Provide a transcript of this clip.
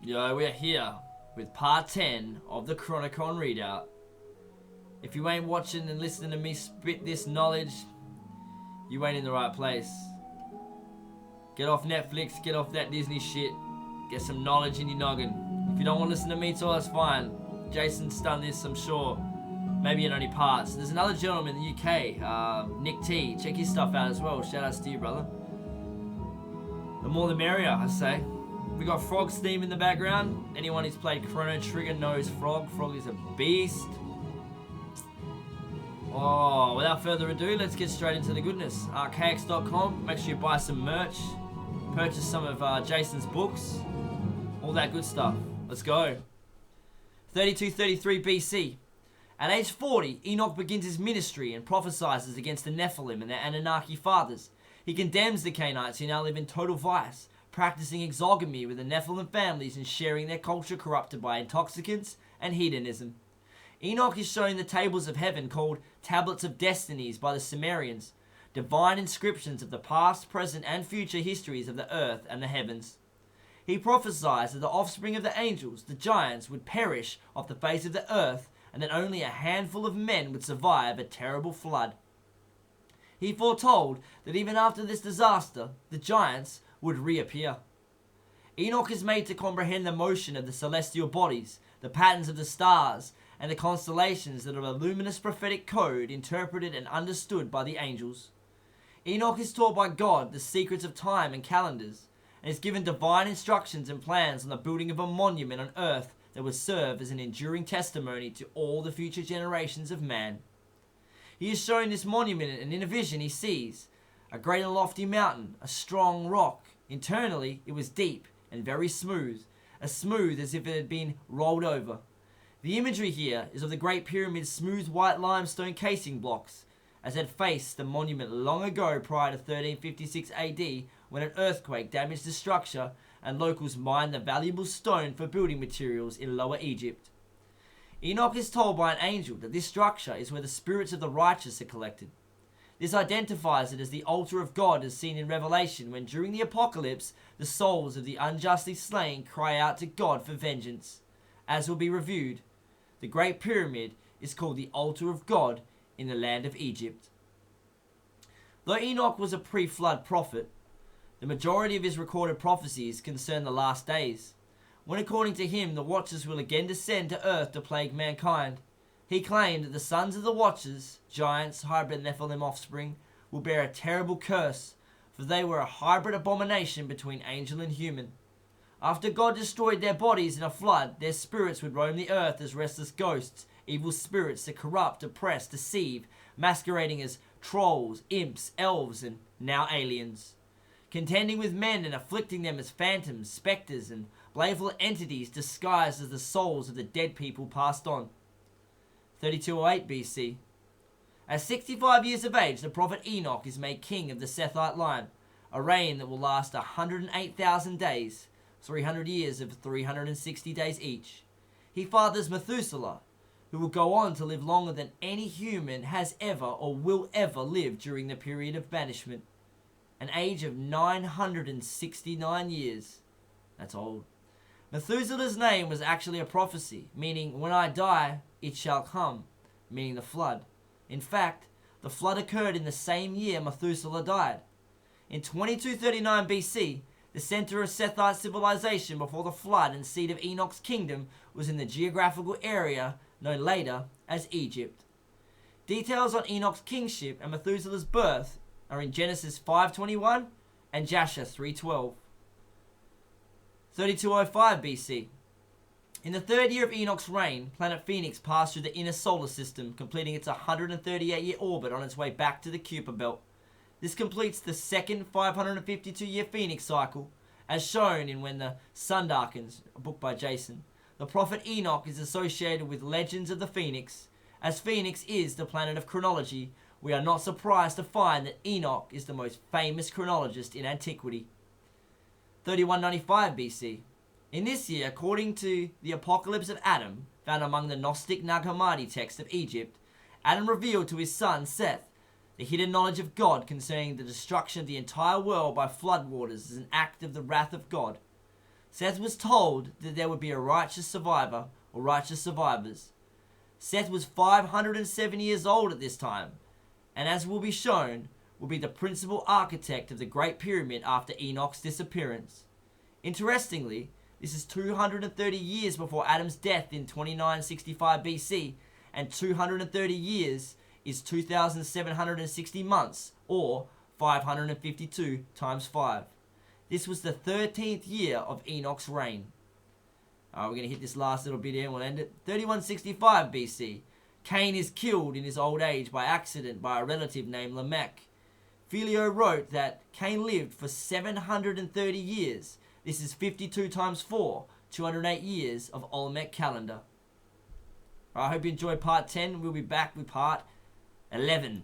Yo, we're here with part 10 of the Chronicon readout. If you ain't watching and listening to me spit this knowledge, you ain't in the right place. Get off Netflix, get off that Disney shit, get some knowledge in your noggin. If you don't want to listen to me talk, that's fine. Jason's done this, I'm sure. Maybe in only parts. There's another gentleman in the UK, Nick T. Check his stuff out as well. Shout outs to you, brother. The more the merrier, I say. We got Frog's theme in the background. Anyone who's played Chrono Trigger knows Frog. Frog is a beast. Oh, without further ado, let's get straight into the goodness. Archaix.com. Make sure you buy some merch. Purchase some of Jason's books. All that good stuff. Let's go. 3233 BC. At age 40, Enoch begins his ministry and prophesies against the Nephilim and their Anunnaki fathers. He condemns the Cainites who now live in total vice, practicing exogamy with the Nephilim families and sharing their culture corrupted by intoxicants and hedonism. Enoch is shown the tables of heaven called Tablets of Destinies by the Sumerians, divine inscriptions of the past, present and future histories of the earth and the heavens. He prophesies that the offspring of the angels, the giants, would perish off the face of the earth and that only a handful of men would survive a terrible flood. He foretold that even after this disaster, the giants would reappear. Enoch is made to comprehend the motion of the celestial bodies, the patterns of the stars, and the constellations that are a luminous prophetic code interpreted and understood by the angels. Enoch is taught by God the secrets of time and calendars, and is given divine instructions and plans on the building of a monument on earth that would serve as an enduring testimony to all the future generations of man. He is shown this monument, and in a vision he sees a great and lofty mountain, a strong rock. Internally, it was deep and very smooth, as smooth as if it had been rolled over. The imagery here is of the Great Pyramid's smooth white limestone casing blocks, as had faced the monument long ago prior to 1356 AD, when an earthquake damaged the structure and locals mined the valuable stone for building materials in Lower Egypt. Enoch is told by an angel that this structure is where the spirits of the righteous are collected. This identifies it as the altar of God as seen in Revelation, when during the apocalypse the souls of the unjustly slain cry out to God for vengeance. As will be reviewed, the Great Pyramid is called the altar of God in the land of Egypt. Though Enoch was a pre-flood prophet, the majority of his recorded prophecies concern the last days, when according to him the Watchers will again descend to earth to plague mankind. He claimed that the sons of the Watchers, giants, hybrid Nephilim offspring, will bear a terrible curse, for they were a hybrid abomination between angel and human. After God destroyed their bodies in a flood, their spirits would roam the earth as restless ghosts, evil spirits that corrupt, oppress, deceive, masquerading as trolls, imps, elves, and now aliens, contending with men and afflicting them as phantoms, spectres, and baleful entities disguised as the souls of the dead people passed on. 3208 BC. At 65 years of age, the prophet Enoch is made king of the Sethite line, a reign that will last 108,000 days, 300 years of 360 days each. He fathers Methuselah, who will go on to live longer than any human has ever or will ever live during the period of banishment. An age of 969 years. That's old. Methuselah's name was actually a prophecy, meaning, when I die, it shall come, meaning the flood. In fact, the flood occurred in the same year Methuselah died. In 2239 BC, the center of Sethite civilization before the flood and seat of Enoch's kingdom was in the geographical area known later as Egypt. Details on Enoch's kingship and Methuselah's birth are in Genesis 5:21 and Jasher 3:12. 3205 BC. In the third year of Enoch's reign, planet Phoenix passed through the inner solar system, completing its 138-year orbit on its way back to the Kuiper belt. This completes the second 552-year Phoenix cycle, as shown in When the Sun Darkens, a book by Jason. The prophet Enoch is associated with legends of the Phoenix. As Phoenix is the planet of chronology, we are not surprised to find that Enoch is the most famous chronologist in antiquity. 3195 BC. In this year, according to the Apocalypse of Adam, found among the Gnostic Nag Hammadi texts of Egypt, Adam revealed to his son Seth the hidden knowledge of God concerning the destruction of the entire world by floodwaters as an act of the wrath of God. Seth was told that there would be a righteous survivor or righteous survivors. Seth was 507 years old at this time, and as will be shown, will be the principal architect of the Great Pyramid after Enoch's disappearance. Interestingly, this is 230 years before Adam's death in 2965 BC, and 230 years is 2,760 months, or 552 times 5. This was the 13th year of Enoch's reign. We're going to hit this last little bit here and we'll end it. 3165 BC. Cain is killed in his old age by accident by a relative named Lamech. Philo wrote that Cain lived for 730 years. This is 52 times 4, 208 years of Olmec calendar. I hope you enjoyed part 10. We'll be back with part 11.